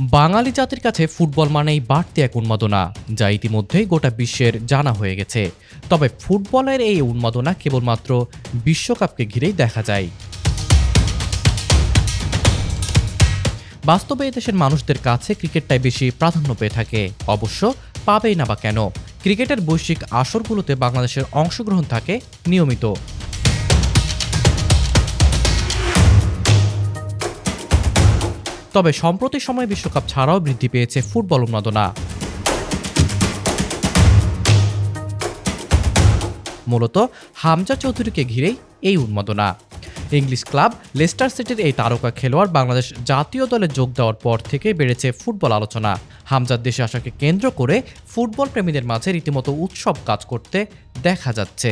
বাঙালি জাতির কাছে ফুটবল মানেই বাড়তি এক উন্মাদনা, যা ইতিমধ্যেই গোটা বিশ্বের জানা হয়ে গেছে। তবে ফুটবলের এই উন্মাদনা কেবলমাত্র বিশ্বকাপকে ঘিরেই দেখা যায়। বাস্তবে এদেশের মানুষদের কাছে ক্রিকেটটাই বেশি প্রাধান্য পেয়ে থাকে। অবশ্য পাবেই না বা কেন, ক্রিকেটের বৈশ্বিক আসরগুলোতে বাংলাদেশের অংশগ্রহণ থাকে নিয়মিত। তবে সম্প্রতি সময়ে বিশ্বকাপ ছাড়াও বৃদ্ধি পেয়েছে ফুটবল উন্মাদনা। মূলত হামজা চৌধুরীকে ঘিরেই এই উন্মাদনা। ইংলিশ ক্লাব লেস্টার সিটির এই তারকা খেলোয়াড় বাংলাদেশ জাতীয় দলে যোগ দেওয়ার পর থেকে বেড়েছে ফুটবল আলোচনা। হামজার দেশে আসাকে কেন্দ্র করে ফুটবল প্রেমীদের মাঝে রীতিমতো উৎসব কাজ করতে দেখা যাচ্ছে।